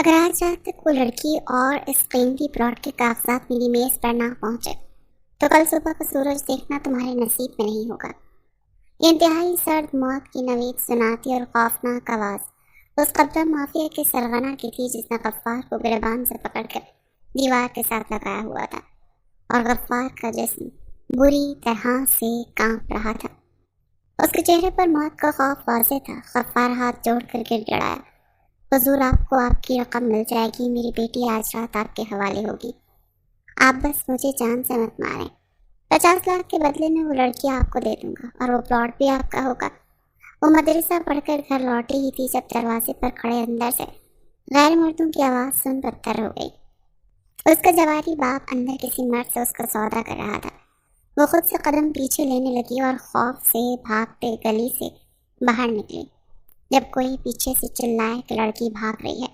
اگر آج رات تک وہ لڑکی اور اس قیمتی پلاٹ کے کاغذات میری میز پر نہ پہنچے تو کل صبح کا سورج دیکھنا تمہارے نصیب میں نہیں ہوگا۔ یہ انتہائی سرد موت کی نوید سناتی اور خوفناک آواز اس قبضہ مافیا کے سرغنہ کی تھی جس نے غفار کو گریبان سے پکڑ کر دیوار کے ساتھ لگایا ہوا تھا، اور غفار کا جسم بری طرح سے کانپ رہا تھا۔ اس کے چہرے پر موت کا خوف واضح تھا۔ غفار ہاتھ جوڑ کر گر گڑایا، حضور آپ کو آپ کی رقم مل جائے گی، میری بیٹی آج رات آپ کے حوالے ہوگی، آپ بس مجھے جان سے مت ماریں۔ 50 لاکھ کے بدلے میں وہ لڑکی آپ کو دے دوں گا اور وہ پلاٹ بھی آپ کا ہوگا۔ وہ مدرسہ پڑھ کر گھر لوٹی ہی تھی جب دروازے پر کھڑے اندر سے غیر مردوں کی آواز سن پتھر ہو گئی۔ اس کا جواری باپ اندر کسی مرد سے اس کا سودا کر رہا تھا۔ وہ خود سے قدم پیچھے لینے لگی اور خوف سے بھاگتے گلی سے باہر نکلی جب کوئی پیچھے سے چلائے کہ لڑکی بھاگ رہی ہے۔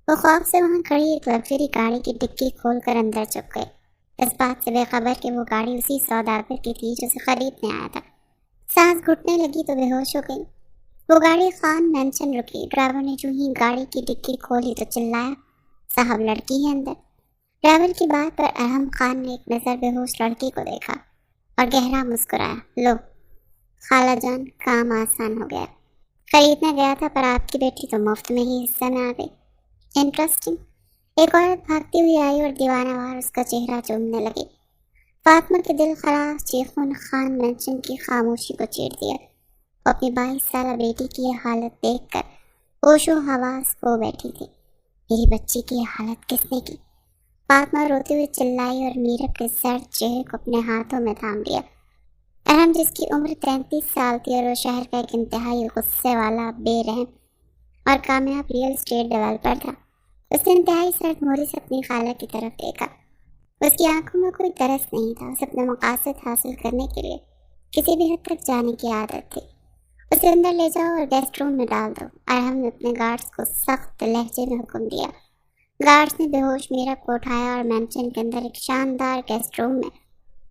وہ خوف سے وہاں کھڑی ایک لگژری گاڑی کی ڈگی کھول کر اندر چھپ گئے، اس بات سے بے خبر کہ وہ گاڑی اسی سوداگر کی تھی جو اسے خریدنے آیا تھا۔ سانس گھٹنے لگی تو بے ہوش ہو گئی۔ وہ گاڑی خان مینشن رکی۔ ڈرائیور نے جو ہی گاڑی کی ڈگی کھولی تو چلایا، صاحب لڑکی ہے اندر۔ ڈرائیور کی بات پر ارحم خان نے ایک نظر بے ہوش لڑکی کو دیکھا اور گہرا مسکرایا۔ لو خالہ جان، کام آسان ہو گیا، خریدنے گیا تھا پر آپ کی بیٹی تو مفت میں ہی حصہ میں آ گئی۔ انٹرسٹنگ۔ ایک عورت بھاگتی ہوئی آئی اور دیوانہ وار اس کا چہرہ چومنے لگی۔ فاطمہ کے دل خراش چیخوں نے خان مینشن کی خاموشی کو چیر دیا۔ وہ اپنی 22 سالہ بیٹی کی یہ حالت دیکھ کر ہوش و حواس کھو بیٹھی تھی۔ میری بچی کی یہ حالت کس نے کی؟ فاطمہ روتے ہوئے چلائی اور میرب کے سرد چہرے کو اپنے ہاتھوں میں تھام لیا۔ ارحم، جس کی عمر 33 سال تھی اور وہ شہر کا ایک انتہائی غصے والا، بے رحم اور کامیاب ریئل اسٹیٹ ڈیولپر تھا، اس نے انتہائی سرد موری سے اپنی خالہ کی طرف دیکھا۔ اس کی آنکھوں میں کوئی ترس نہیں تھا، اسے اپنے مقاصد حاصل کرنے کے لیے کسی بھی حد تک جانے کی عادت تھی۔ اسے اندر لے جاؤ اور گیسٹ روم میں ڈال دو، ارحم نے اپنے گارڈز کو سخت لہجے میں حکم دیا۔ گارڈز نے بے ہوش میرب کو اٹھایا اور مینشن کے اندر ایک شاندار گیسٹ روم میں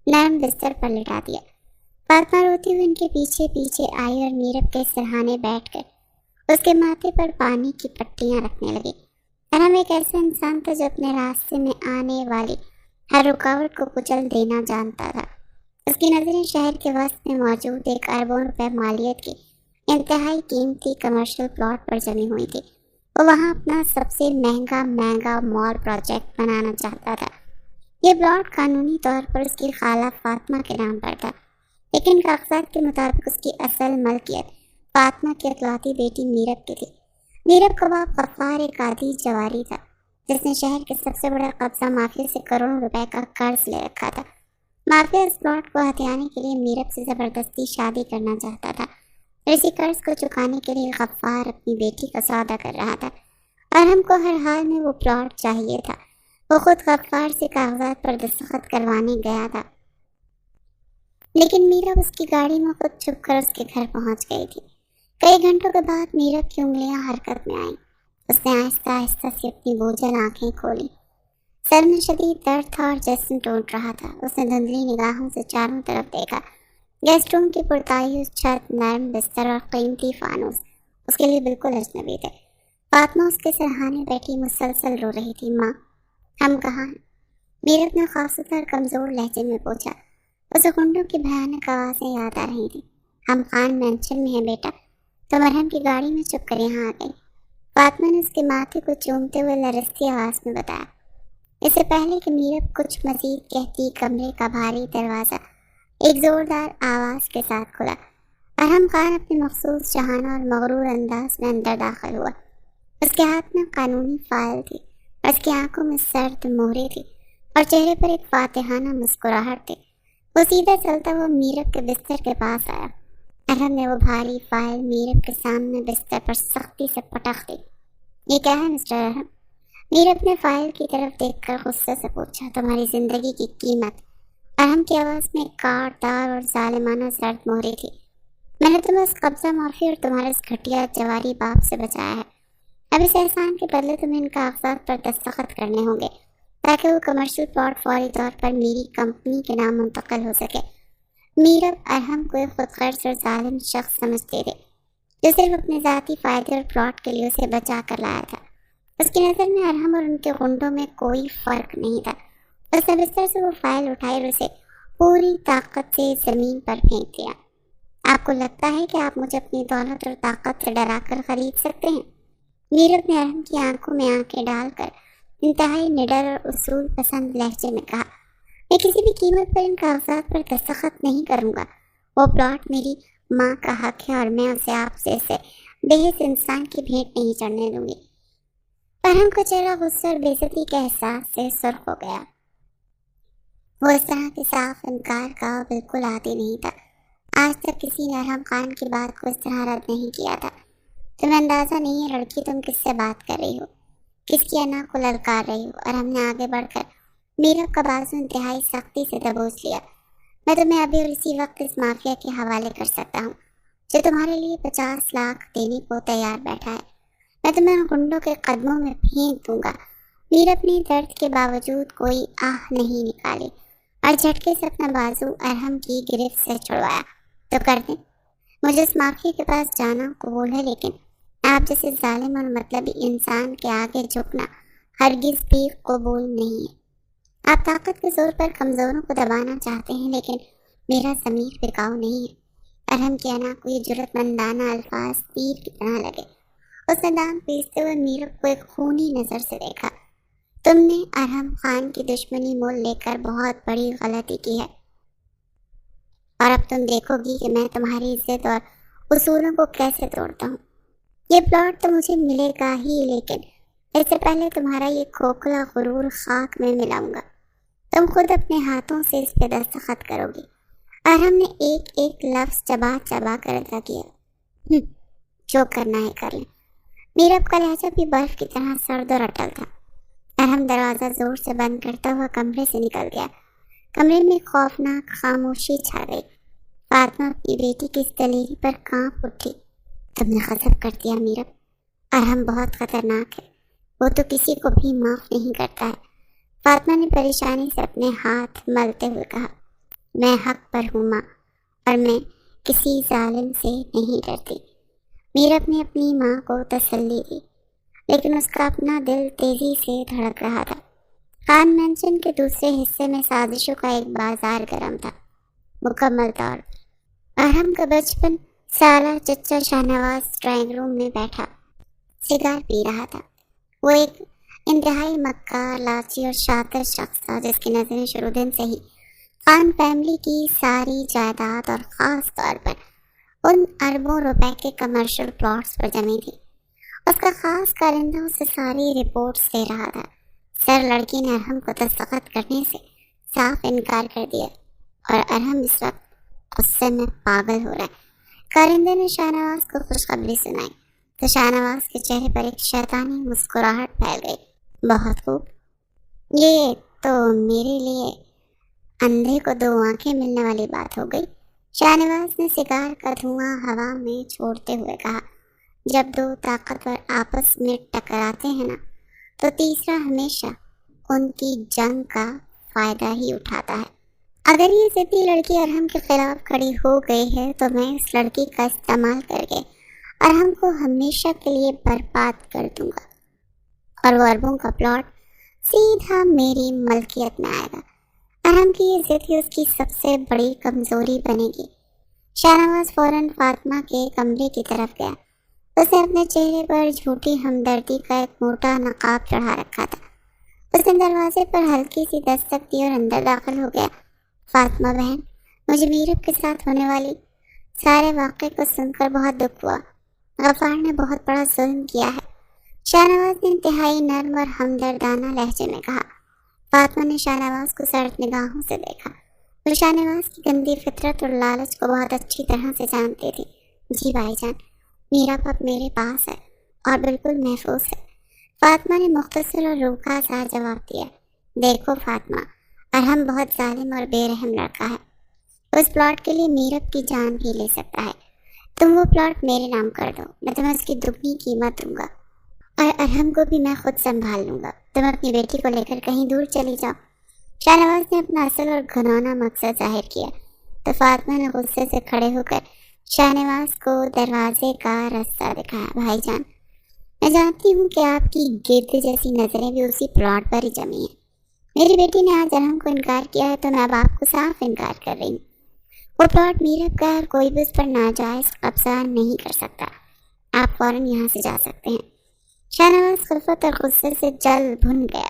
نرم بستر پر لٹا دیا۔ فاطمہ روتی ہوئی ان کے پیچھے پیچھے آئی اور میرب کے سرہانے بیٹھ کر اس کے ماتھے پر پانی کی پٹیاں رکھنے لگی۔ ارحم ایک ایسا انسان تھا جو اپنے راستے میں آنے والی ہر رکاوٹ کو کچل دینا جانتا تھا۔ اس کی نظریں شہر کے وسط میں موجود ایک اربوں روپے مالیت کی انتہائی قیمتی کمرشل پلاٹ پر جمی ہوئی تھی۔ وہ وہاں اپنا سب سے مہنگا مال پروجیکٹ بنانا چاہتا تھا۔ یہ پلاٹ قانونی طور پر اس کی خالہ فاطمہ کے نام پر تھا، لیکن کاغذات کے مطابق اس کی اصل ملکیت فاطمہ کی اکلوتی بیٹی میرب کی تھی۔ میرب کا باپ غفار ایک عادی جواری تھا جس نے شہر کے سب سے بڑا قبضہ مافیا سے کروڑوں روپے کا قرض لے رکھا تھا۔ مافیا اس پلاٹ کو ہتھیانے کے لیے میرب سے زبردستی شادی کرنا چاہتا تھا۔ اسی قرض کو چکانے کے لیے غفار اپنی بیٹی کا سودا کر رہا تھا۔ ارحم کو ہر حال میں وہ پلاٹ چاہیے تھا۔ وہ خود غفار سے کاغذات پر دستخط کروانے گیا تھا، لیکن میرب اس کی گاڑی میں خود چھپ کر اس کے گھر پہنچ گئی تھی۔ کئی گھنٹوں کے بعد میرب کی انگلیاں حرکت میں آئیں۔ اس نے آہستہ آہستہ سے اپنی بوجھل آنکھیں کھولی۔ سر میں شدید درد تھا اور جسم ٹوٹ رہا تھا۔ اس نے دھندلی نگاہوں سے چاروں طرف دیکھا۔ گیسٹ روم کی پرتعیش چھت، نرم بستر اور قیمتی فانوس اس کے لیے بالکل اجنبی تھے۔ فاطمہ اس کے سرہانے بیٹھی مسلسل رو رہی تھی۔ ماں، ہم کہاں ہیں؟ میرب نے خوفزدہ اور کمزور لہجے میں پوچھا۔ اسے غنڈوں کی بھیانک آوازیں یاد آ رہی تھیں۔ ہم خان مینشن میں ہیں بیٹا، تو مرہم کی گاڑی میں چھپ کر یہاں آ گئی، فاطمہ نے اس کے ماتھے کو چومتے ہوئے لرزتی آواز میں بتایا۔ اس سے پہلے کہ میرب کچھ مزید کہتی، کمرے کا بھاری دروازہ ایک زوردار آواز کے ساتھ کھلا۔ ارحم خان اپنے مخصوص جہانہ اور مغرور انداز میں اندر داخل ہوا۔ اس کے ہاتھ میں قانونی فائل تھی اور اس کی آنکھوں میں سرد مہرے تھی اور چہرے پر ایک فاتحانہ مسکراہٹ تھی۔ وہ سیدھا چلتا ہوا میرب کے بستر کے پاس آیا۔ ارحم نے وہ بھاری فائل میرب کے سامنے بستر پر سختی سے پٹخ دی۔ یہ کیا ہے مسٹر ارحم؟ میرب نے فائل کی طرف دیکھ کر غصے سے پوچھا۔ تمہاری زندگی کی قیمت۔ ارحم کی آواز میں کاٹ دار اور ظالمانہ سرد مہرے تھی۔ میں نے تمہیں اس قبضہ معافی اور تمہارے اس گھٹیا جواری باپ سے بچایا ہے۔ اب اس احسان کے بدلے تمہیں ان کاغذات پر دستخط کرنے ہوں گے تاکہ وہ کمرشل پلاٹ فوری طور پر میری کمپنی کے نام منتقل ہو سکے۔ میرب ارحم کو ایک خود غرض اور ظالم شخص سمجھتے تھے جو صرف اپنے ذاتی فائدے اور پلاٹ کے لیے اسے بچا کر لایا تھا۔ اس کی نظر میں ارحم اور ان کے غنڈوں میں کوئی فرق نہیں تھا۔ اس نے بستر سے وہ فائل اٹھائی اور اسے پوری طاقت سے زمین پر پھینک دیا۔ آپ کو لگتا ہے کہ آپ مجھے اپنی دولت اور طاقت سے ڈرا کر خرید سکتے ہیں؟ میرب نے ارحم کی آنکھوں میں آنکھیں ڈال کر انتہائی نڈر اور اصول پسند لہجے میں کہا، میں کسی بھی قیمت پر ان کاغذات پر دستخط نہیں کروں گا۔ وہ پلاٹ میری ماں کا حق ہے اور میں اسے آپ جیسے بےحد انسان کی بھیٹ نہیں چڑھنے دوں گی۔ ارحم کا چہرہ غصے اور بے عزتی کے احساس سے سرخ ہو گیا۔ وہ اس طرح کے صاف انکار کا بالکل عادی نہیں تھا۔ آج تک کسی نے ارحم خان کی بات کو اس طرح رد نہیں کیا تھا۔ تمہیں اندازہ نہیں ہے لڑکی تم کس سے بات کر رہی ہو، کس کی انا کو للکار رہی ہو۔ ارحم نے آگے بڑھ کر میرب کا بازو انتہائی سختی سے دبوچ لیا۔ میں تمہیں ابھی اور اسی وقت اس مافیا کے حوالے کر سکتا ہوں جو تمہارے لیے 50 لاکھ دینے کو تیار بیٹھا ہے۔ میں تمہیں ان گنڈوں کے قدموں میں پھینک دوں گا۔ میرب نے درد کے باوجود کوئی آہ نہیں نکالی اور جھٹکے سے اپنا بازو ارحم کی گرفت سے چھڑوایا۔ تو کر دیں، مجھے اس مافیا کے پاس جانا قبول ہے، لیکن آپ جیسے ظالم اور مطلبی انسان کے آگے جھکنا ہرگز بھی قبول نہیں ہے۔ آپ طاقت کے زور پر کمزوروں کو دبانا چاہتے ہیں، لیکن میرا ضمیر بکاؤ نہیں ہے۔ ارحم کی انا کو یہ جرأت مندانہ الفاظ تیر کی طرح لگے۔ اس نے دانت پیستے ہوئے میرب کو ایک خونی نظر سے دیکھا۔ تم نے ارحم خان کی دشمنی مول لے کر بہت بڑی غلطی کی ہے، اور اب تم دیکھو گی کہ میں تمہاری عزت اور اصولوں کو کیسے توڑتا ہوں۔ یہ پلاٹ تو مجھے ملے گا ہی، لیکن اس سے پہلے تمہارا یہ کھوکھلا غرور خاک میں ملاؤں گا۔ تم خود اپنے ہاتھوں سے اس پہ دستخط کرو گی۔ ارحم نے ایک ایک لفظ چبا چبا کر ادا کیا۔ جو کرنا ہے کر لیں۔ میرب کا لہجہ بھی برف کی طرح سرد اور اٹل تھا۔ ارحم دروازہ زور سے بند کرتا ہوا کمرے سے نکل گیا۔ کمرے میں خوفناک خاموشی چھا گئی۔ فاطمہ اپنی بیٹی کی اس دلیری پر کانپ اٹھی۔ تم نے غضب کر دیا میرب۔ ارحم بہت خطرناک ہے، وہ تو کسی کو بھی معاف نہیں کرتا ہے۔ فاطمہ نے پریشانی سے اپنے ہاتھ ملتے ہوئے کہا، میں حق پر ہوں ماں، اور میں کسی ظالم سے نہیں ڈرتی۔ میرب نے اپنی ماں کو تسلی دی، لیکن اس کا اپنا دل تیزی سے دھڑک رہا تھا۔ خان مینشن کے دوسرے حصے میں سازشوں کا ایک بازار گرم تھا، مکمل طور پر۔ ارحم کا بچپن سالہ چچا شاہ نواز ڈرائنگ روم میں بیٹھا سگار پی رہا تھا۔ وہ ایک انتہائی مکار، لالچی اور شاطر شخص تھا، جس کی نظریں شروع دن سے ہی خان فیملی کی ساری جائیداد اور خاص طور پر ان اربوں روپے کے کمرشل پلاٹس پر جمی تھی۔ اس کا خاص کارندہ اسے ساری رپورٹس دے رہا تھا۔ سر لڑکی نے ارحم کو دستخط کرنے سے صاف انکار کر دیا، اور ارحم اس وقت غصے میں پاگل ہو رہا ہے۔ کارندے نے شاہ نواز کو خوشخبری سنائی تو شاہ نواز کے چہرے پر ایک شیطانی مسکراہٹ پھیل گئی۔ بہت خوب، یہ تو میرے لیے اندھے کو دو آنکھیں ملنے والی بات ہو گئی۔ شاہ نواز نے سگار کا دھواں ہوا میں چھوڑتے ہوئے کہا، جب دو طاقتور آپس میں ٹکراتے ہیں نا، تو تیسرا ہمیشہ ان کی جنگ کا فائدہ ہی اٹھاتا ہے۔ اگر یہ ضدی لڑکی ارحم کے خلاف کھڑی ہو گئی ہے تو میں اس لڑکی کا استعمال کر کے ارحم کو ہمیشہ کے لیے برباد کر دوں گا، اور وہ اربوں کا پلاٹ سیدھا میری ملکیت میں آئے گا۔ ارحم کی یہ ضد ہی اس کی سب سے بڑی کمزوری بنے گی۔ شاہ نواز فوراً فاطمہ کے کمرے کی طرف گیا۔ اس نے اپنے چہرے پر جھوٹی ہمدردی کا ایک موٹا نقاب چڑھا رکھا تھا۔ اس نے دروازے پر ہلکی سی دستک دی اور اندر داخل ہو گیا۔ فاطمہ بہن، مجھے میرب کے ساتھ ہونے والی سارے واقعے کو سن کر بہت دکھ ہوا۔ غفار نے بہت بڑا ظلم کیا ہے، شاہ نواز نے انتہائی نرم اور ہمدردانہ لہجے میں کہا۔ فاطمہ نے شاہ نواز کو سرد نگاہوں سے دیکھا۔ وہ شاہ نواز کی گندی فطرت اور لالچ کو بہت اچھی طرح سے جانتی تھی۔ جی بھائی جان، میرب اب میرے پاس ہے اور بالکل محفوظ ہے، فاطمہ نے مختصر اور روکھا سا جواب دیا۔ دیکھو فاطمہ، ارحم بہت ظالم اور بے رحم لڑکا ہے۔ اس پلاٹ کے لیے میرب کی جان بھی لے سکتا ہے۔ تم وہ پلاٹ میرے نام کر دو، میں تمہیں اس کی دگنی قیمت دوں گا، اور ارحم کو بھی میں خود سنبھال لوں گا۔ تم اپنی بیٹی کو لے کر کہیں دور چلی جاؤ۔ شاہ نواز نے اپنا اصل اور گھنونا مقصد ظاہر کیا تو فاطمہ نے غصے سے کھڑے ہو کر شاہ نواز کو دروازے کا راستہ دکھایا۔ بھائی جان، میں جانتی ہوں کہ آپ کی گرد جیسی نظریں بھی اسی پلاٹ پر ہی جمی ہیں۔ میری بیٹی نے آج ارحم کو انکار کیا ہے تو میں اب آپ کو صاف انکار کر رہی ہوں۔ وہ پلاٹ میرب کا ہے اور کوئی بھی اس پر ناجائز قبضہ نہیں کر سکتا۔ آپ فوراً یہاں سے جا سکتے ہیں۔ شاہنواز خلفت اور غصے سے جل بھن گیا۔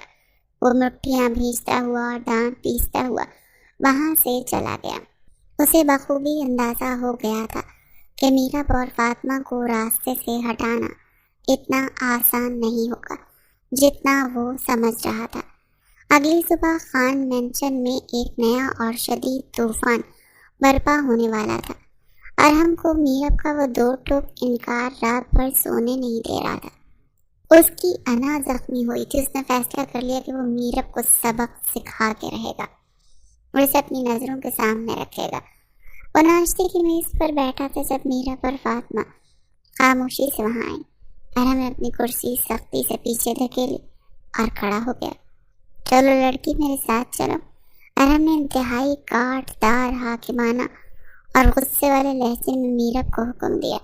وہ مٹھیاں بھیجتا ہوا اور دانت پیستا ہوا وہاں سے چلا گیا۔ اسے بخوبی اندازہ ہو گیا تھا کہ میرب اور فاطمہ کو راستے سے ہٹانا اتنا آسان نہیں ہوگا جتنا وہ سمجھ رہا تھا۔ اگلی صبح خان مینشن میں ایک نیا اور شدید طوفان برپا ہونے والا تھا۔ ارحم کو میرب کا وہ دو ٹوک انکار رات بھر سونے نہیں دے رہا تھا۔ اس کی انا زخمی ہوئی تھی۔ اس نے فیصلہ کر لیا کہ وہ میرب کو سبق سکھا کے رہے گا اور اسے اپنی نظروں کے سامنے رکھے گا۔ وہ ناشتے کی میز پر بیٹھا تھا جب میرب اور فاطمہ خاموشی سے وہاں آئی۔ ارحم نے اپنی کرسی سختی سے پیچھے دھکیلی اور کھڑا ہو گیا۔ چلو لڑکی، میرے ساتھ چلو۔ ارحم نے انتہائی کاٹ دار حاکمانہ اور غصے والے لہجے میں میرب کو حکم دیا۔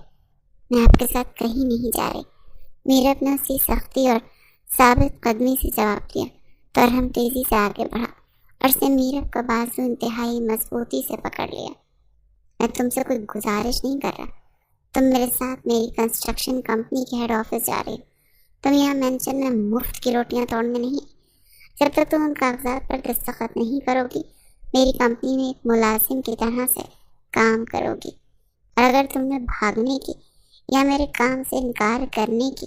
میں آپ کے ساتھ کہیں نہیں جا رہی۔ میرب نے اسی سختی اور ثابت قدمی سے جواب دیا تو ارحم تیزی سے آگے بڑھا اور اس نے میرب کا بازو انتہائی مضبوطی سے پکڑ لیا۔ میں تم سے کوئی گزارش نہیں کر رہا۔ تم میرے ساتھ میری کنسٹرکشن کمپنی کے ہیڈ آفس جا رہی ہو۔ تم یہاں مینشن میں مفت کی روٹیاں توڑنے نہیں۔ جب تک تم ان کاغذات پر دستخط نہیں کرو گی میری کمپنی میں ایک ملازم کی طرح سے کام کرو گی، اور اگر تم نے بھاگنے کی یا میرے کام سے انکار کرنے کی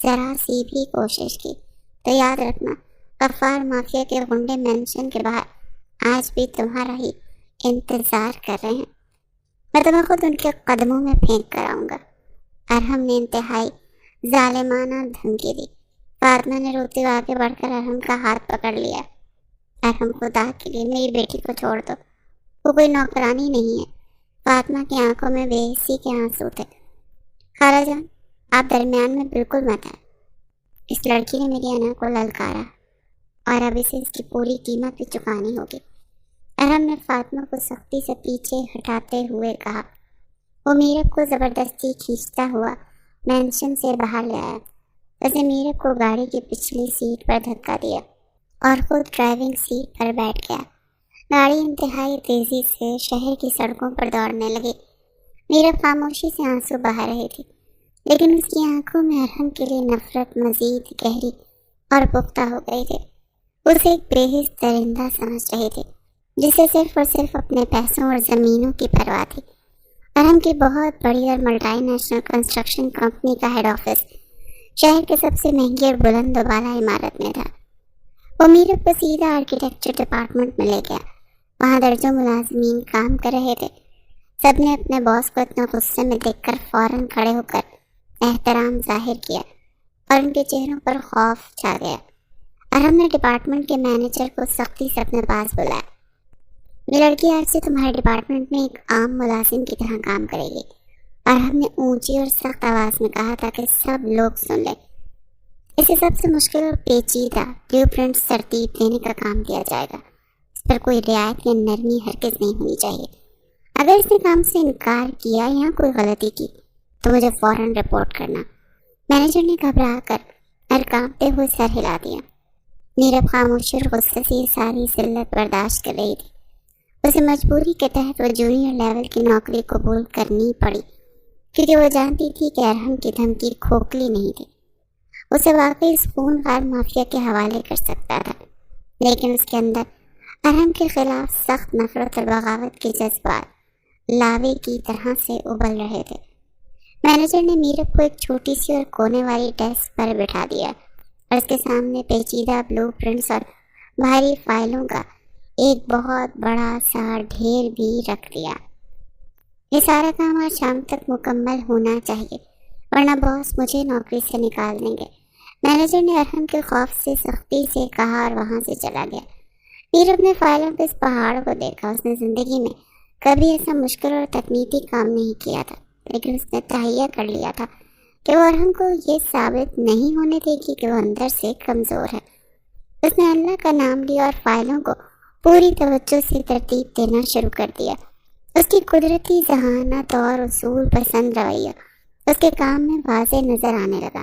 ذرا سی بھی کوشش کی تو یاد رکھنا غفار مافیا کے غنڈے مینشن کے باہر آج بھی تمہارا ہی انتظار کر رہے ہیں۔ میں تمہیں خود ان کے قدموں میں پھینک کر آؤں گا۔ ارحم نے انتہائی ظالمانہ دھمکی دی۔ فاطمہ نے روتے ہوئے آگے بڑھ کر ارحم کا ہاتھ پکڑ لیا۔ ارحم، خدا کے لیے میری بیٹی کو چھوڑ دو، وہ کوئی نوکرانی نہیں ہے۔ فاطمہ کی آنکھوں میں بے حسی کے آنسو تھے۔ خالہ جان، آپ درمیان میں بالکل مت آئے۔ اس لڑکی نے میری انا کو للکارا اور اب اسے اس کی پوری قیمت بھی چکانی ہوگی۔ ارحم نے فاطمہ کو سختی سے پیچھے ہٹاتے ہوئے کہا۔ وہ میرب کو زبردستی کھینچتا ہوا مینشن سے باہر لے آیا۔ اس نے میرب کو گاڑی کی پچھلی سیٹ پر دھکا دیا اور خود ڈرائیونگ سیٹ پر بیٹھ گیا۔ گاڑی انتہائی تیزی سے شہر کی سڑکوں پر دوڑنے لگی۔ میرب خاموشی سے آنسو بہا رہی تھی، لیکن اس کی آنکھوں میں ارحم کے لیے نفرت مزید گہری اور پختہ ہو گئی تھی۔ اسے ایک بے حس درندہ سمجھ رہی تھی جسے صرف اور صرف اپنے پیسوں اور زمینوں کی پرواہ تھی۔ ارحم کی بہت بڑی اور ملٹی نیشنل کنسٹرکشن کمپنی کا ہیڈ آفس شہر کے سب سے مہنگی اور بلند و بالا عمارت میں تھا۔ وہ میرب کو سیدھا آرکیٹیکچر ڈپارٹمنٹ میں لے گیا۔ وہاں درجوں ملازمین کام کر رہے تھے۔ سب نے اپنے باس کو اتنا غصے میں دیکھ کر فوراً کھڑے ہو کر احترام ظاہر کیا اور ان کے چہروں پر خوف چھا گیا۔ ارحم نے ڈپارٹمنٹ کے مینیجر کو سختی سے اپنے پاس بلایا۔ یہ لڑکی آج سے تمہارے ڈپارٹمنٹ میں ایک عام ملازم کی طرح کام کرے گی۔ ارحم نے اونچی اور سخت آواز میں کہا تاکہ سب لوگ سن لیں۔ اسے سب سے مشکل اور پیچیدہ بلیو پرنٹس ترتیب دینے کا کام دیا جائے گا۔ اس پر کوئی رعایت یا نرمی ہرگز نہیں ہونی چاہیے۔ اگر اس نے کام سے انکار کیا یا کوئی غلطی کی تو مجھے فوراً رپورٹ کرنا۔ مینیجر نے گھبرا کر اور کانپتے ہوئے سر ہلا دیا۔ میرب خاموشی اور غصے سے یہ ساری ذلت برداشت کر رہی تھی۔ اسے مجبوری کے تحت وہ جونیئر لیول کی نوکری قبول کرنی پڑی کیونکہ وہ جانتی تھی کہ ارحم کی دھمکی کھوکھلی نہیں تھی۔ اسے واقعی اس خون خار مافیا کے حوالے کر سکتا تھا، لیکن اس کے اندر ارحم کے خلاف سخت نفرت اور بغاوت کے جذبات لاوے کی طرح سے ابل رہے تھے۔ مینیجر نے میرب کو ایک چھوٹی سی اور کونے والی ڈیسک پر بٹھا دیا اور اس کے سامنے پیچیدہ بلو پرنٹس اور بھاری فائلوں کا ایک بہت بڑا سا ڈھیر بھی رکھ دیا۔ یہ سارا کام آج شام تک مکمل ہونا چاہیے ورنہ باس مجھے نوکری سے نکال دیں گے۔ مینیجر نے ارحم کے خوف سے سختی سے کہا اور وہاں سے چلا گیا۔ میرب نے فائلوں کے اس پہاڑ کو دیکھا۔ اس نے زندگی میں کبھی ایسا مشکل اور تکنیکی کام نہیں کیا تھا، لیکن اس نے تہیہ کر لیا تھا کہ وہ ارحم کو یہ ثابت نہیں ہونے دے گی کہ وہ اندر سے کمزور ہے۔ اس نے اللہ کا نام لیا اور فائلوں کو پوری توجہ سے ترتیب دینا شروع کر دیا۔ اس کی قدرتی ذہانت اور اصول پسند رویہ اس کے کام میں واضح نظر آنے لگا۔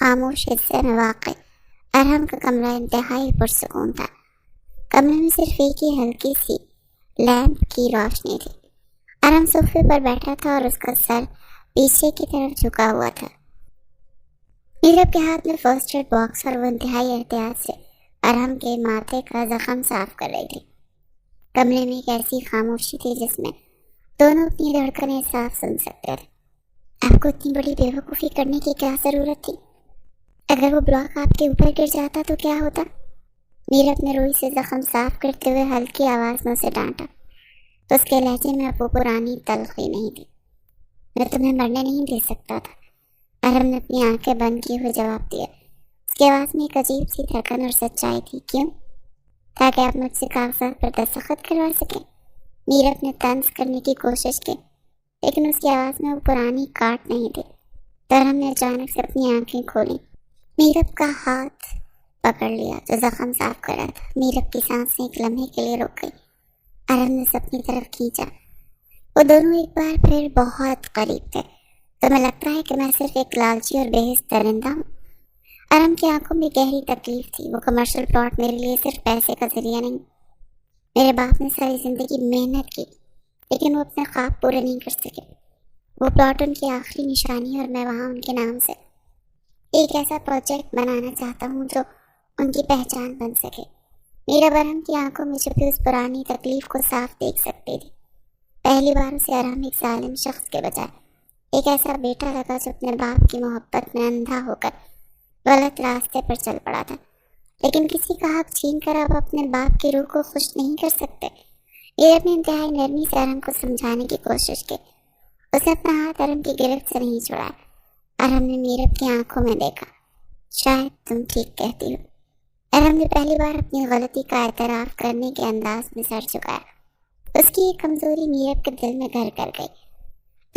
خاموش حصے میں واقع ارحم کا کمرہ انتہائی پرسکون تھا۔ کمرے میں صرف ایک ہی ہلکی سی لیمپ کی روشنی تھی۔ ارحم صوفے پر بیٹھا تھا اور اس کا سر پیچھے کی طرف جھکا ہوا تھا۔ میرب کے ہاتھ میں فرسٹ ایڈ باکس اور وہ انتہائی احتیاط سے ارحم کے ماتھے کا زخم صاف کر رہی تھی۔ کمرے میں ایک ایسی خاموشی تھی جس میں دونوں اپنی دھڑکنیں صاف سن سکتے تھے۔ آپ کو اتنی بڑی بے وقوفی کرنے کی کیا ضرورت تھی؟ اگر وہ بلاک آپ کے اوپر گر جاتا تو کیا ہوتا؟ میرب نے روئی سے زخم صاف کرتے ہوئے ہلکی آواز میں اسے ڈانٹا تو اس کے لہجے میں اب وہ پرانی تلخی نہیں تھی۔ میں تمہیں مرنے نہیں دے سکتا تھا، ارحم نے اپنی آنکھیں بند کیے ہوئے جواب دیا۔ اس کی آواز میں ایک عجیب سی دھڑکن اور سچائی تھی۔ کیوں؟ تاکہ آپ مجھ سے کاغذات پر دستخط کروا سکیں۔ میرب نے طنز کرنے کی کوشش کی، لیکن اس کی آواز میں وہ پرانی کاٹ نہیں تھی۔ ارحم نے اچانک سے اپنی آنکھیں کھولی، میرب کا ہاتھ پکڑ لیا جو زخم صاف کر رہا تھا۔ میرب کی سانسیں ایک لمحے کے لیے رک گئی۔ ارحم نے اسے اپنی طرف کھینچا۔ وہ دونوں ایک بار پھر بہت قریب تھے۔ تمہیں لگتا ہے کہ میں صرف ایک لالچی اور بے حس درندہ ہوں؟ ارحم کی آنکھوں میں گہری تکلیف تھی۔ وہ کمرشل پلاٹ میرے لیے صرف پیسے کا ذریعہ نہیں۔ میرے باپ نے ساری زندگی محنت کی لیکن وہ اپنے خواب پورے نہیں کر سکے۔ وہ پلاٹ ان کی آخری نشانی اور میں وہاں ان کے نام سے ایک ایسا پروجیکٹ بنانا چاہتا ہوں جو ان کی پہچان بن سکے۔ میرا ارحم کی آنکھوں میں چھپی اس پرانی تکلیف کو صاف دیکھ سکتی تھی۔ پہلی بار اسے ارحم ایک ظالم شخص کے بجائے ایک ایسا بیٹا لگا جو اپنے باپ کی محبت میں اندھا ہو کر غلط راستے پر چل پڑا تھا، لیکن کسی کا حق چھین کر آپ اپنے باپ کی روح کو خوش نہیں کر سکتے۔ یہ اپنی انتہائی نرمی سے ارحم کو سمجھانے کی کوشش کی۔ اسے اپنا ہاتھ ارحم کی گرفت سے نہیں چھڑایا۔ ارحم نے میرب کی آنکھوں میں دیکھا۔ شاید تم ٹھیک کہتی ہو۔ ارحم نے پہلی بار اپنی غلطی کا اعتراف کرنے کے انداز میں سر جھکایا۔ اس کی ایک کمزوری میرب کے دل میں گھر کر گئی۔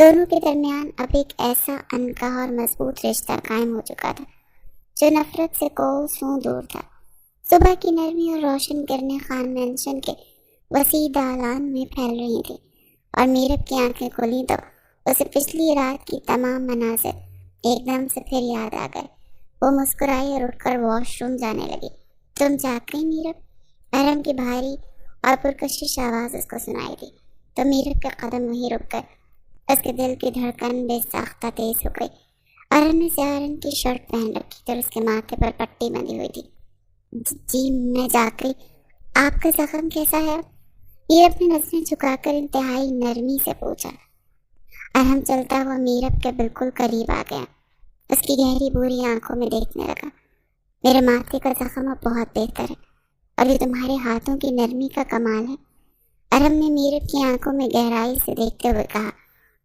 دونوں کے درمیان اب ایک ایسا انکاہ اور مضبوط رشتہ قائم ہو چکا تھا جو نفرت سے کوسوں دور تھا۔ صبح کی نرمی اور روشن کرنے خان مینشن کے وسیع دالان میں پھیل رہی تھی اور میرب کی آنکھیں کھلی تو اسے پچھلی رات کی تمام مناظر ایک دم سے پھر یاد آ گئے۔ وہ مسکرائی اور اٹھ کر واش روم جانے لگی۔ تم جاگ گئی میرب؟ ارحم کی بھاری اور پرکشش آواز اس کو سنائی دی تو میرب کے قدم وہیں رک گئے۔ اس کے دل کی دھڑکن بے ساختہ تیز ہو گئی۔ ارحم نے سیاہ رنگ کی شرٹ پہن رکھی تھی اور اس کے ماتھے پر پٹی بندھی ہوئی تھی۔ جی میں جاگ گئی۔ آپ کا زخم کیسا ہے؟ یہ اپنی نظریں جھکا کر انتہائی نرمی سے پوچھا۔ ارحم چلتا ہوا میرب کے بالکل قریب آ گیا۔ اس کی گہری بوری آنکھوں میں دیکھنے لگا۔ میرے ماتھے کا زخم اب بہت بہتر ہے اور یہ تمہارے ہاتھوں کی نرمی کا کمال ہے، ارحم نے میرب کی آنکھوں میں گہرائی سے دیکھتے ہوئے کہا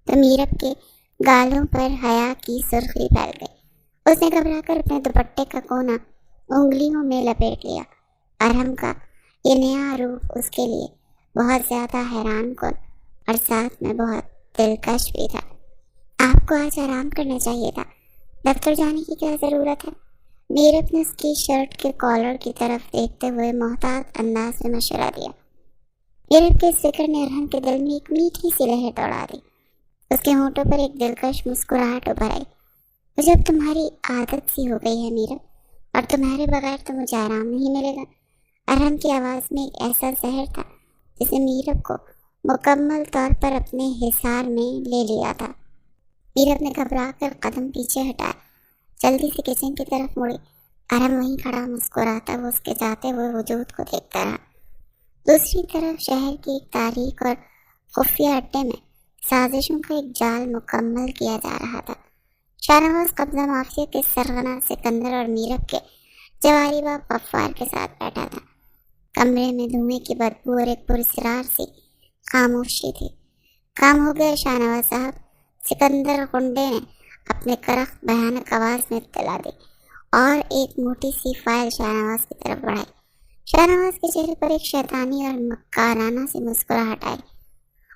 تو میرب کے گالوں پر حیا کی سرخی پھیل گئی۔ اس نے گھبرا کر اپنے دوپٹے کا کونا انگلیوں میں لپیٹ لیا۔ ارحم کا یہ نیا روپ اس کے لیے بہت زیادہ حیران کن اور ساتھ میں بہت دلکش بھی تھا۔ آپ کو آج آرام کرنا چاہیے تھا، دفتر جانے کی کیا ضرورت ہے؟ میرب نے اس کی شرٹ کے کالر کی طرف دیکھتے ہوئے محتاط انداز میں مشورہ دیا۔ میرب کے اس فکر نے ارحم کے دل میں ایک میٹھی سی لہر دوڑا دی۔ اس کے ہونٹوں پر ایک دلکش مسکراہٹ ابھر آئی۔ مجھے اب تمہاری عادت سی ہو گئی ہے میرب، اور تمہارے بغیر تو مجھے آرام نہیں ملے گا۔ ارحم کی آواز میں ایک ایسا زہر تھا جسے میرب کو مکمل طور پر اپنے حصار میں لے لیا تھا۔ میرب نے گھبرا کر قدم پیچھے ہٹایا، جلدی سے کچن کی طرف مڑی۔ ارحم وہیں کھڑا مسکراتا وہ اس کے جاتے ہوئے وجود کو دیکھتا رہا۔ دوسری طرف شہر کی ایک تاریک اور خفیہ اڈے میں سازشوں کا ایک جال مکمل کیا جا رہا تھا۔ شاہنواز قبضہ مافیا کے سرغنہ سکندر اور میرب کے جواری باپ غفار کے ساتھ بیٹھا تھا۔ کمرے میں دھوئیں کی بدبو اور ایک پراسرار سی خاموشی تھی۔ کام ہو گیا شاہنواز صاحب، سکندر غنڈے نے اپنے کرخت بھیانک آواز میں اطلاع دی اور ایک موٹی سی فائل شاہنواز کی طرف بڑھائی۔ شاہنواز کے چہرے پر ایک شیطانی اور مکارانہ سی مسکراہٹ آئی۔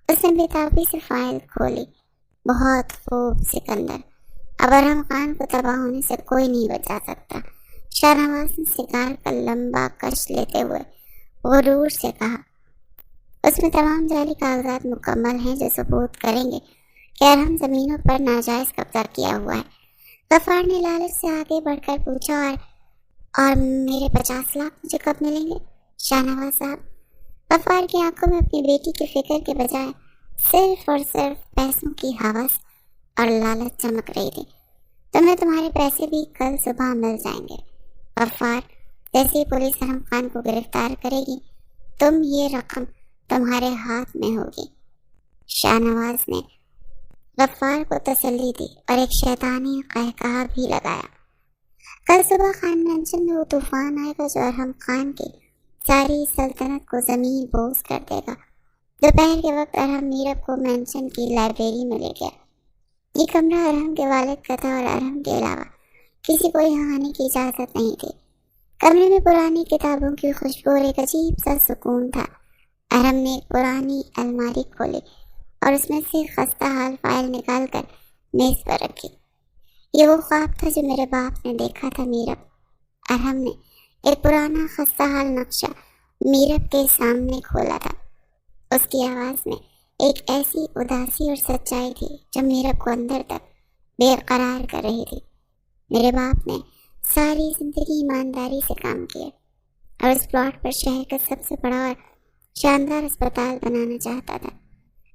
اس نے بےتابی سے فائل کھولی۔ بہت خوب سکندر، اب ارحم خان کو تباہ ہونے سے کوئی نہیں بچا سکتا، شاہنواز نے سگار کا لمبا کش لیتے ہوئے غرور سے کہا۔ اس میں تمام جعلی کاغذات مکمل ہیں جو ثبوت کریں گے کہ ارحم زمینوں پر ناجائز قبضہ کیا ہوا ہے۔ غفار نے لالچ سے آگے بڑھ کر پوچھا، اور میرے 50 لاکھ مجھے کب ملیں گے شاہ نواز صاحب؟ غفار کی آنکھوں میں اپنی بیٹی کی فکر کے بجائے صرف اور صرف پیسوں کی ہوس اور لالچ چمک رہی تھی۔ تمہیں تمہارے پیسے بھی کل صبح مل جائیں گے غفار، جیسے ہی پولیس حرم خان کو گرفتار کرے گی یہ رقم تمہارے ہاتھ میں ہوگی۔ شاہ نواز نے غفار کو تسلی دی اور ایک شیطانی قہقہہ بھی لگایا۔ کل صبح خان مینشن میں وہ طوفان آئے گا جو ارحم خان کی ساری سلطنت کو زمین بوس کر دے گا۔ دوپہر کے وقت ارحم میرب کو مینشن کی لائبریری میں لے گیا۔ یہ کمرہ ارحم کے والد کا تھا اور ارحم کے علاوہ کسی کو یہاں آنے کی اجازت نہیں تھی۔ کمرے میں پرانی کتابوں کی خوشبو اور ایک عجیب سا سکون تھا۔ ارحم نے ایک پرانی الماری کھولی اور اس میں سے خستہ حال فائل نکال کر میز پر رکھی۔ یہ وہ خواب تھا جو میرے باپ نے دیکھا تھا میرب۔ ارحم نے ایک پرانا خستہ حال نقشہ میرب کے سامنے کھولا تھا۔ اس کی آواز میں ایک ایسی اداسی اور سچائی تھی جو میرب کو اندر تک بے قرار کر رہی تھی۔ میرے باپ نے ساری زندگی ایمانداری سے کام کیا اور اس پلاٹ پر شہر کا سب سے بڑا اور شاندار اسپتال بنانا چاہتا تھا،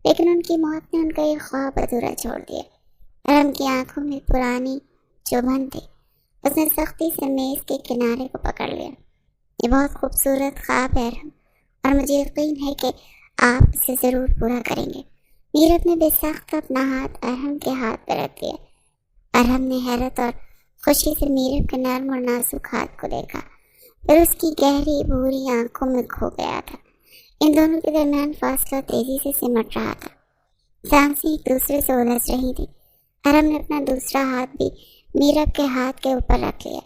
لیکن ان کی موت نے ان کا یہ خواب ادھورا چھوڑ دیا۔ ارحم کی آنکھوں میں پرانی چبھن تھی۔ اس نے سختی سے میز کے کنارے کو پکڑ لیا۔ یہ بہت خوبصورت خواب ہے ارحم، اور مجھے یقین ہے کہ آپ اسے ضرور پورا کریں گے۔ میرب نے بے ساختہ اپنا ہاتھ ارحم کے ہاتھ پہ رکھ دیا۔ ارحم نے حیرت اور خوشی سے میرب کے نرم اور نازک ہاتھ کو دیکھا، پھر اس کی گہری بھوری آنکھوں میں کھو گیا تھا۔ ان دونوں کے درمیان فاصلہ تیزی سے سمٹ رہا تھا، سانسیں ایک دوسرے سے الجھ رہی تھی۔ ارحم نے اپنا دوسرا ہاتھ بھی میرب کے ہاتھ کے اوپر رکھ لیا۔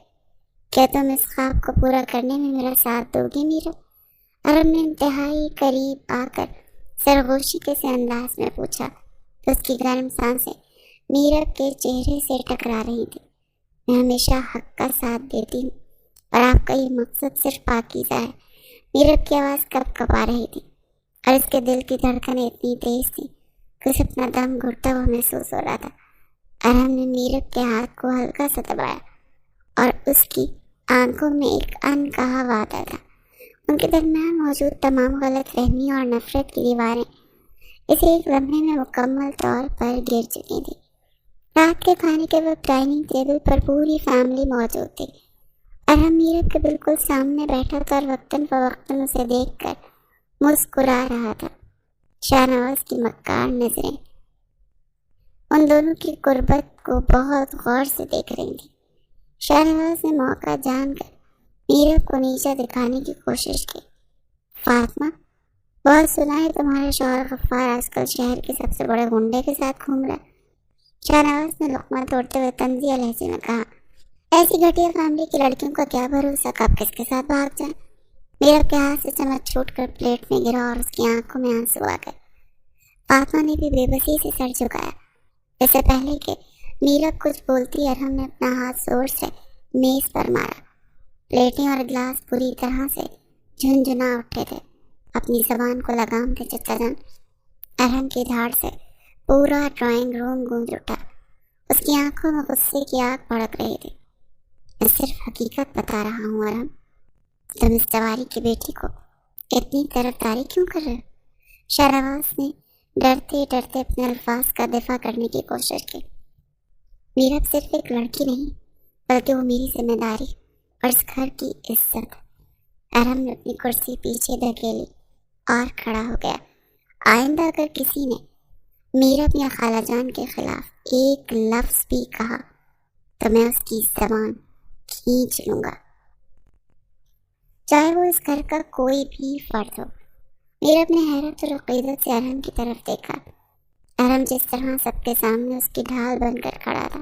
کیا تم اس خواب کو پورا کرنے میں میرا ساتھ دو گے میرب؟ ارحم نے انتہائی قریب آ کر سرگوشی کے سے انداز میں پوچھا تو اس کی گرم سانسیں میرب کے چہرے سے ٹکرا رہی تھی۔ میں ہمیشہ حق کا ساتھ دیتی ہوں اور آپ کا یہ مقصد صرف پاکیزہ ہے۔ میرب کی آواز کپ کپا رہی تھی اور اس کے دل کی دھڑکنیں اتنی تیز تھی کہ اسے اپنا دم گھٹتا ہوا محسوس ہو رہا تھا۔ ارحم نے میرب کے ہاتھ کو ہلکا سا دبایا اور اس کی آنکھوں میں ایک انکہا وعدہ تھا۔ ان کے درمیان موجود تمام غلط فہمی اور نفرت کی دیواریں اسے ایک لمحے میں مکمل طور پر گر چکی تھی۔ رات کے کھانے کے وقت ڈائننگ ٹیبل پر پوری فیملی موجود تھی۔ ارحم میرب کے بالکل سامنے بیٹھا تھا اور وقتاً فوقتاً اسے دیکھ کر مسکرا رہا تھا۔ شاہ نواز کی مکار نظریں ان دونوں کی قربت کو بہت غور سے دیکھ رہی تھی۔ شاہ نواز نے موقع جان کر میرب کو نیچا دکھانے کی کوشش کی۔ فاطمہ، بہت سنا ہے تمہارا شوہر غفار آج کل شہر کے سب سے بڑے گنڈے کے ساتھ گھوم رہا ہے۔ شاہ نواز نے لقمہ توڑتے ہوئے طنزیہ لہجے میں کہا، ایسی گھٹیا فیملی کی لڑکیوں کا کیا بھروسہ کب کس کے ساتھ بھاگ جائیں۔ میرب کے ہاتھ سے چمچ چھوٹ کر پلیٹ میں گرا اور اس کی آنکھوں میں آنسو آ گئے۔ فاطمہ نے بھی بے بسی سے سر جھکایا۔ اس سے پہلے کہ میرب کچھ بولتی ارحم نے اپنا ہاتھ زور سے میز پر مارا۔ پلیٹیں اور گلاس بری طرح سے جھنجھنا اٹھے تھے۔ اپنی زبان کو لگام دے چچا جان۔ ارحم کی دھاڑ سے پورا ڈرائنگ روم گونج اٹھا۔ اس کی آنکھوں میں غصے کی آگ بھڑک رہی تھی۔ میں صرف حقیقت بتا رہا ہوں ارحم، تم اس جواری کی بیٹی کو اتنی طرفداری کیوں کر رہے ہو؟ شاہ نواز نے ڈرتے ڈرتے اپنے الفاظ کا دفاع کرنے کی کوشش کی۔ میرب صرف ایک لڑکی نہیں بلکہ وہ میری ذمہ داری اور اس گھر کی عزت۔ ارحم نے اپنی کرسی پیچھے دھکیلی اور کھڑا ہو گیا۔ آئندہ اگر کسی نے میرب یا خالہ جان کے خلاف ایک لفظ بھی کہا تو میں اس کی زبان کھینچ لوں گا، چاہے وہ اس گھر کا کوئی بھی فرد ہو۔ میرب نے حیرت اور عقیدت سے ارحم کی طرف دیکھا۔ ارحم جس طرح سب کے سامنے اس کی ڈھال بن کر کھڑا تھا،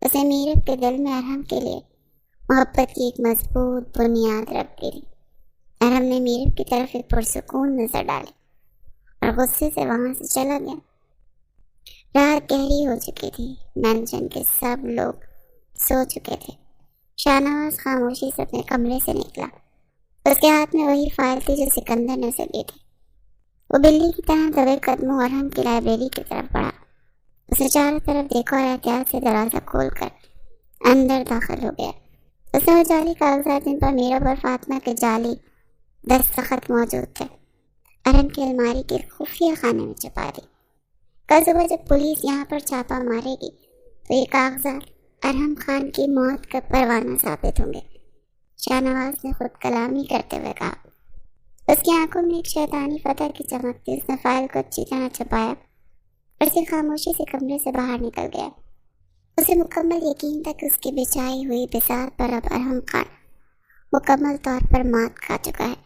اسے میرب کے دل میں ارحم کے لیے محبت کی ایک مضبوط بنیاد رکھ دی۔ ارحم نے میرب کی طرف ایک پرسکون نظر ڈالی اور غصے سے وہاں سے چلا گیا۔ رات گہری ہو چکی تھی۔ مینشن کے سب لوگ سو چکے تھے۔ شاہ نواز خاموشی سے اپنے کمرے سے نکلا۔ اس کے ہاتھ میں وہی فائل تھی جو سکندر نے اسے دی تھی۔ وہ بلی کی طرح دبے قدموں ارحم کی لائبریری کی طرف بڑھا۔ اسے چاروں طرف دیکھا اور احتیاط سے دروازہ کھول کر اندر داخل ہو گیا۔ اس میں وہ جعلی کاغذات جن پر میرب اور فاطمہ کے جعلی دستخط موجود تھے ارہم کی الماری کے خفیہ خانے میں چھپا دی۔ کل صبح جب پولیس یہاں پر چھاپا مارے گی تو یہ کاغذات ارہم خان کی موت کا پروانہ ثابت ہوں گے، شاہ نواز نے خود کلامی کرتے ہوئے کہا۔ اس کی آنکھوں میں ایک شیطانی فتح کی چمک تھی۔ اس نے فائل کو اچھی طرح چھپایا اور اسے خاموشی سے کمرے سے باہر نکل گیا۔ اسے مکمل یقین تھا کہ اس کی بچھائی ہوئی بساط پر اب ارہم خان مکمل طور پر مات کھا چکا ہے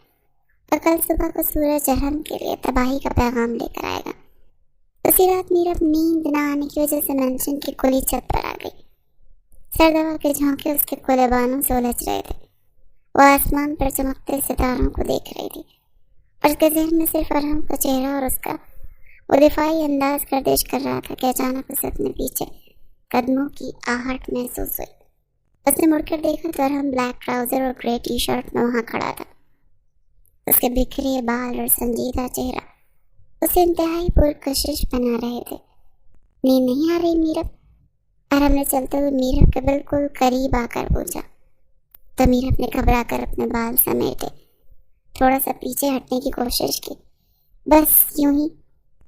اور کل صبح کو سورج ارہم کے لیے تباہی کا پیغام لے کر آئے گا۔ اسی رات میرب نیند نہ آنے کی وجہ سے مینشن کی کھلی چھت پر آ گئی۔ سرد ہوا کے جھونکے اس کے کھلے بانوں سے الجھ رہے تھے۔ وہ آسمان پر چمکتے ستاروں کو دیکھ رہی تھی اور اس کے ذہن میں صرف ارہم کا چہرہ اور اس کا وہ دفاعی انداز گردش کر رہا تھا کہ اچانک اسے اپنے پیچھے قدموں کی آہٹ محسوس ہوئی۔ اس نے مڑ کر دیکھا تو ارہم بلیک ٹراؤزر اور گرے ٹی شرٹ میں وہاں کھڑا تھا۔ اس کے بکھرے بال اور سنجیدہ چہرہ اسے انتہائی پرکشش بنا رہے تھے۔ نیند نہیں آ رہی میرب؟ ارہم نے چلتے ہوئے میرب کے بالکل قریب آ کر پوچھا تو میرب نے گھبرا کر اپنے بال سمیٹے، تھوڑا سا پیچھے ہٹنے کی کوشش کی۔ بس یوں ہی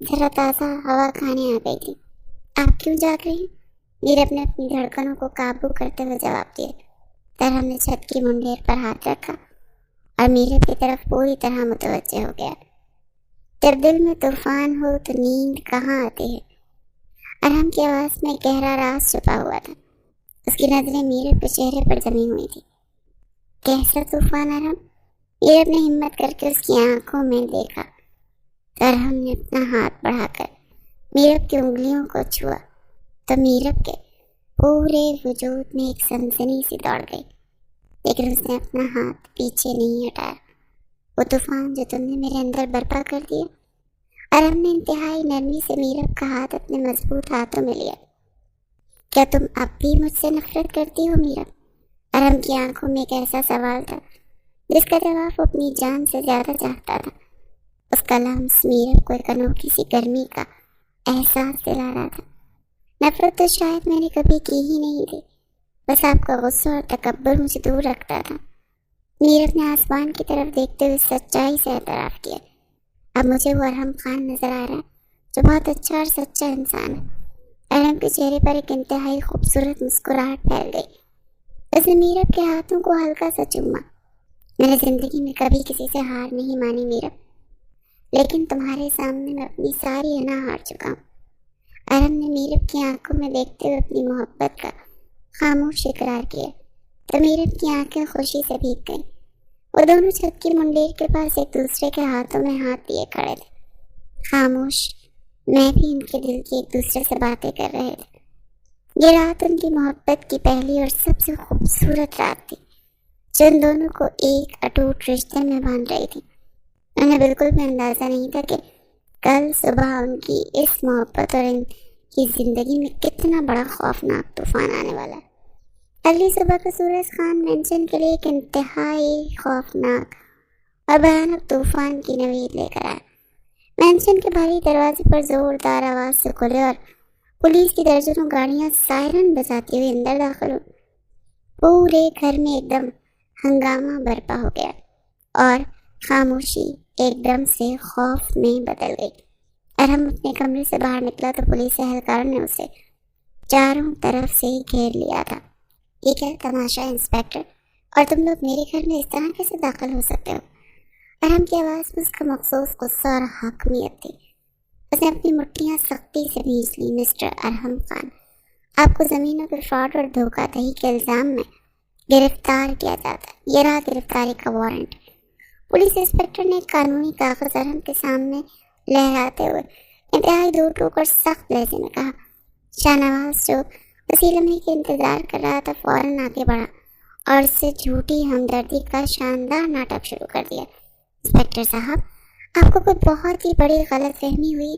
ذرا تازہ ہوا کھانے آ گئی تھی۔ آپ کیوں جاگ رہی ہیں؟ میرب نے اپنی دھڑکنوں کو قابو کرتے ہوئے جواب دیا۔ ارہم نے چھت کی منڈیر پر ہاتھ رکھا اور میرب کی طرف پوری طرح متوجہ ہو گیا۔ جب دل میں طوفان ہو تو نیند کہاں آتی ہے؟ ارہم کی آواز میں گہرا راز چھپا ہوا تھا۔ اس کی نظریں میرب کے چہرے پر جمی ہوئی تھی۔ کیسا طوفان ارہم؟ میرب نے ہمت کر کے اس کی آنکھوں میں دیکھا تو ارہم نے اپنا ہاتھ بڑھا کر میرب کی انگلیوں کو چھوا تو میرب کے پورے وجود میں ایک سنسنی سی دوڑ گئی، لیکن اس نے اپنا ہاتھ پیچھے نہیں ہٹایا۔ وہ طوفان جو تم نے میرے اندر برپا کر دیا؟ ارہم نے انتہائی نرمی سے میرب کا ہاتھ اپنے مضبوط ہاتھوں میں لیا۔ کیا تم اب بھی مجھ سے نفرت کرتی ہو میرب؟ ارہم کی آنکھوں میں ایک ایسا سوال تھا جس کا جواب وہ اپنی جان سے زیادہ چاہتا تھا۔ اس کا لمس میرب کو ایک انوکھی سی گرمی کا احساس دلا رہا تھا۔ نفرت تو شاید میں نے کبھی کی ہی نہیں تھی، بس آپ کا غصہ اور تکبر مجھے دور رکھتا تھا۔ میرب نے آسمان کی طرف دیکھتے ہوئے سچائی سے اعتراف کیا۔ اب مجھے وہ ارہم خان نظر آ رہا ہے جو بہت اچھا اور سچا انسان ہے۔ ارہم کے چہرے پر ایک انتہائی خوبصورت مسکراہٹ پھیل گئی۔ اس نے میرب کے ہاتھوں کو ہلکا سا چوما۔ میں نے زندگی میں کبھی کسی سے ہار نہیں مانی میرب، لیکن تمہارے سامنے میں اپنی ساری انا ہار چکا ہوں۔ ارہم نے میرب کی آنکھوں میں دیکھتے ہوئے اپنی محبت کا خاموش اقرار کیا تو میرب کی آنکھیں خوشی سے بھیگ گئیں۔ وہ دونوں چھت کی منڈیر کے پاس ایک دوسرے کے ہاتھوں میں ہاتھ لیے کھڑے تھے، خاموش۔ میں بھی ان کے دل کی ایک دوسرے سے باتیں کر رہے تھے۔ یہ رات ان کی محبت کی پہلی اور سب سے خوبصورت رات تھی جو ان دونوں کو ایک اٹوٹ رشتے میں باندھ رہی تھی۔ انہیں بالکل بھی اندازہ نہیں تھا کہ کل صبح ان کی اس محبت اور ان کی زندگی میں کتنا بڑا خوفناک طوفان آنے والا ہے۔ اگلی صبح کا سورج خان مینشن کے لیے ایک انتہائی خوفناک اور بھیانک طوفان کی نوید لے کر آیا۔ مینشن کے بھاری دروازے پر زوردار آواز سے کھلے اور پولیس کی درجنوں گاڑیاں سائرن بجاتی ہوئی اندر داخل ہوئی۔ پورے گھر میں ایک دم ہنگامہ برپا ہو گیا اور خاموشی ایک دم سے خوف میں بدل گئی۔ ارہم اپنے کمرے سے باہر نکلا تو پولیس اہلکاروں نے اسے چاروں طرف سے گھیر لیا تھا۔ یہ کیا تماشا انسپیکٹر، اور تم لوگ میرے گھر میں اس طرح کیسے داخل ہو سکتے ہو؟ ارہم کی آواز میں اس کا مخصوص غصہ اور حاکمیت تھی۔ اس نے اپنی مٹھیاں سختی سے بھیج لی۔ مسٹر ارہم خان، آپ کو زمینوں کے فراڈ اور دھوکہ دہی کے الزام میں گرفتار کیا جاتا ہے۔ یہ رہا گرفتاری کا وارنٹ۔ پولیس انسپیکٹر نے ایک قانونی کاغذ ارہم کے سامنے لہراتے ہوئے انتہائی دور ٹوک اور سخت لہجے میں کہا۔ شاہ نواز جو اسی لمحے کے انتظار کر رہا تھا فوراً آگے بڑھا اور اس سے جھوٹی ہمدردی کا شاندار ناٹک شروع کر دیا۔ انسپیکٹر صاحب، آپ کو کوئی بہت ہی بڑی غلط فہمی ہوئی۔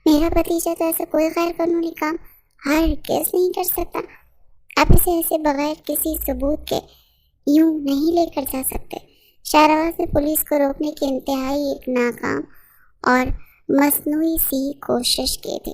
میرا بھتیجا تو ایسا کوئی غیر قانونی کام ہرگز نہیں کر سکتا۔ آپ اسے ایسے بغیر کسی ثبوت کے یوں نہیں لے کر جا سکتے۔ شاہ نواز نے پولیس کو روکنے کی انتہائی ایک ناکام اور مصنوعی سی کوشش کی تھی۔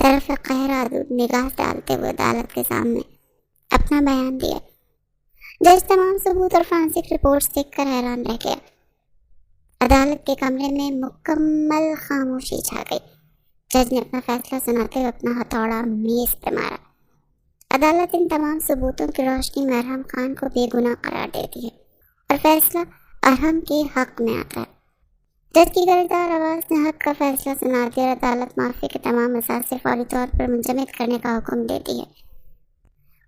طرف قہر آلود نگاہ ڈالتے ہوئے عدالت کے سامنے اپنا بیان دیا۔ جج تمام ثبوت اور فورینسک رپورٹس دیکھ کر حیران رہ گیا۔ عدالت کے کمرے میں مکمل خاموشی چھا گئی۔ جج نے اپنا فیصلہ سناتے ہوئے اپنا ہتھوڑا میز پہ مارا۔ عدالت ان تمام ثبوتوں کی روشنی میں ارحم خان کو بے گناہ قرار دیتی ہے اور فیصلہ ارحم کے حق میں آتا ہے۔ جج کی گرجدار آواز نے حق کا فیصلہ سنا دیا اور عدالت معافی کے تمام اثاثے فوری طور پر منجمد کرنے کا حکم دیتی ہے۔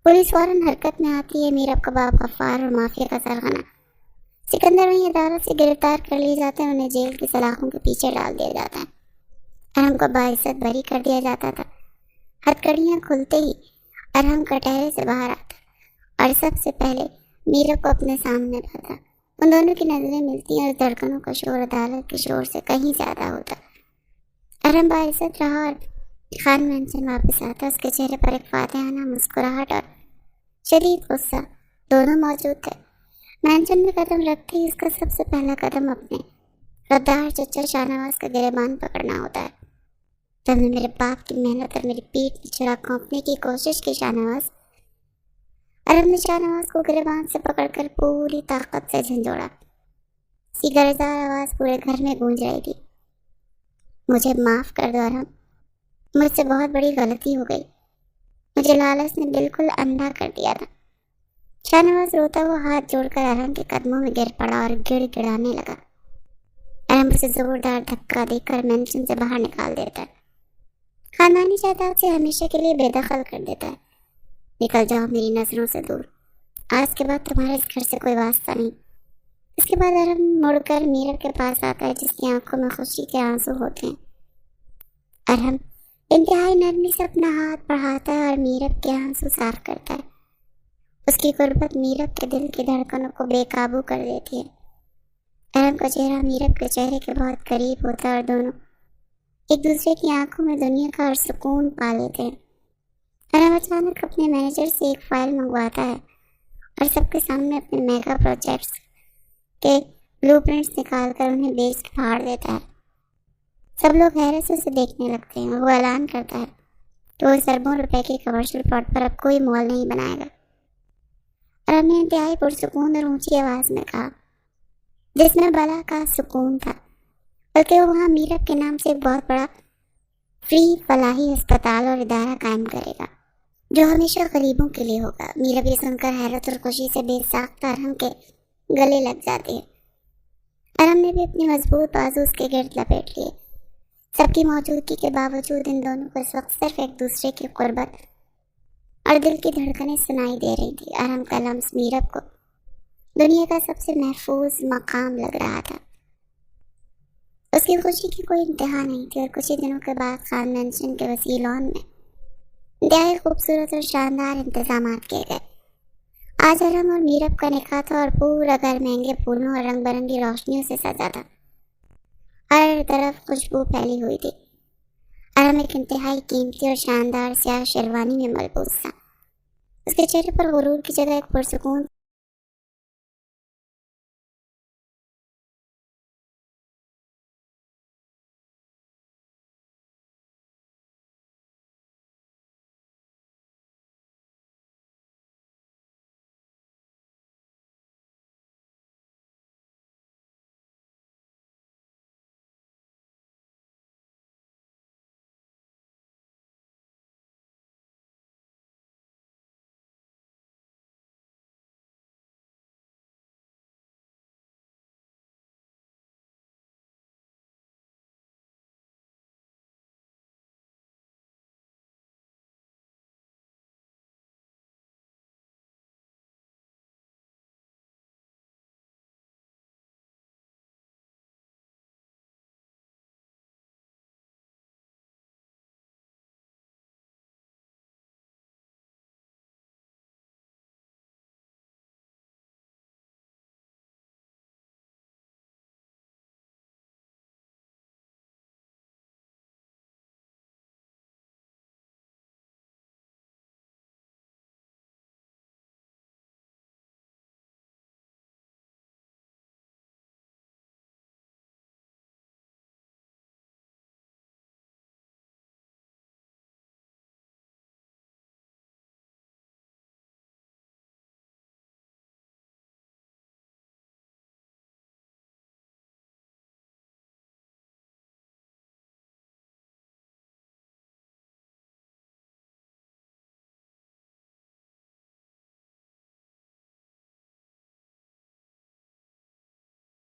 پولیس فوراً حرکت میں آتی ہے۔ میرب کا باپ غفار اور معافی کا سرغنہ سکندر وہیں عدالت سے گرفتار کر لیے جاتے ہیں۔ انہیں جیل کی سلاخوں کے پیچھے ڈال دیا جاتا ہے۔ ارحم کو باعزت بری کر دیا جاتا تھا۔ ہتھکڑیاں کھلتے ہی ارحم کٹہرے سے باہر آتا اور سب سے پہلے میرب کو اپنے سامنے پاتا۔ ان دونوں کی نظریں ملتی ہیں اور دھڑکنوں کا شور عدالت کے شور سے کہیں زیادہ ہوتا۔ ارحم باعزت رہا اور خان مینشن واپس آتا۔ اس کے چہرے پر ایک فاتحانہ مسکراہٹ اور شدید غصہ دونوں موجود تھے۔ مینشن میں قدم رکھتے ہی اس کا سب سے پہلا قدم اپنے غدار چچا شاہ نواز کا گریبان پکڑنا ہوتا ہے۔ تم نے میرے باپ کی محنت اور میری پیٹھ کی چراغ کھونپنے کی کوشش کی شاہ نواز۔ ارحم نے شاہ نواز کو گریبان سے پکڑ کر پوری طاقت سے جھنجھوڑا۔ اس کی گرجدار آواز پورے گھر میں گونج رہی تھی۔ مجھے معاف کر دو ارحم، مجھ سے بہت بڑی غلطی ہو گئی۔ مجھے لالچ نے بالکل اندھا کر دیا تھا۔ شاہ نواز روتا ہوا ہاتھ جوڑ کر ارحم کے قدموں میں گر پڑا اور گڑ گڑانے لگا۔ ارحم اسے زوردار دھکا دے کر مینشن سے باہر نکال دیتا ہے۔ خاندانی جائیداد سے ہمیشہ کے لیے بے دخل کر دیتا ہے۔ نکل جاؤ میری نظروں سے دور، آج کے بعد تمہارے اس گھر سے کوئی واسطہ نہیں۔ اس کے بعد ارحم مڑ کر میرب کے پاس آتا ہے جس کی آنکھوں میں خوشی کے آنسو ہوتے ہیں۔ ارحم انتہائی نرمی سے اپنا ہاتھ بڑھاتا ہے اور میرب کے آنسو صاف کرتا ہے۔ اس کی قربت میرب کے دل کی دھڑکنوں کو بے قابو کر دیتی ہے۔ ارحم کا چہرہ میرب کے چہرے کے بہت قریب ہوتا ہے اور دونوں ایک دوسرے کی آنکھوں میں دنیا کا اور سکون پا لیتے ہیں۔ ارحم اچانک اپنے مینیجر سے ایک فائل منگواتا ہے اور سب کے سامنے اپنے میگا پروجیکٹس کے بلو پرنٹس نکال کر انہیں بیچ پھاڑ دیتا ہے۔ سب لوگ حیرت سے اسے دیکھنے لگتے ہیں۔ وہ اعلان کرتا ہے کہ وہ اس اربوں روپے کی کمرشل پلاٹ پر اب کوئی مال نہیں بنائے گا۔ ارحم نے انتہائی پرسکون اور اونچی آواز میں کہا، جس میں بلا کا سکون تھا، بلکہ وہ وہاں میرب کے نام سے ایک بہت بڑا فری فلاحی ہسپتال اور ادارہ قائم کرے گا جو ہمیشہ غریبوں کے لیے ہوگا۔ میرب یہ سن کر حیرت اور خوشی سے بے ساختہ ارحم کے گلے لگ جاتی ہے۔ ارحم نے بھی اپنی مضبوط بازو اس کے گرد لپیٹ لیے۔ سب کی موجودگی کے باوجود ان دونوں کو اس وقت صرف ایک دوسرے کی قربت اور دل کی دھڑکنیں سنائی دے رہی تھی۔ ارحم کا لمس میرب کو دنیا کا سب سے محفوظ مقام لگ رہا تھا۔ اس کی خوشی کی کوئی انتہا نہیں تھی اور کچھ ہی دنوں کے بعد خان مینشن کے وسیع لان میں انتہائی خوبصورت اور شاندار انتظامات کیے گئے۔ آج ارحم اور میرب کا نکاح تھا اور پورا گھر مہنگے پھولوں اور رنگ برنگی روشنیوں سے سجا تھا۔ ہر طرف خوشبو پھیلی ہوئی تھی۔ ارحم ایک انتہائی قیمتی اور شاندار سیاہ شیروانی میں ملبوس تھا۔ اس کے چہرے پر غرور کی جگہ ایک پرسکون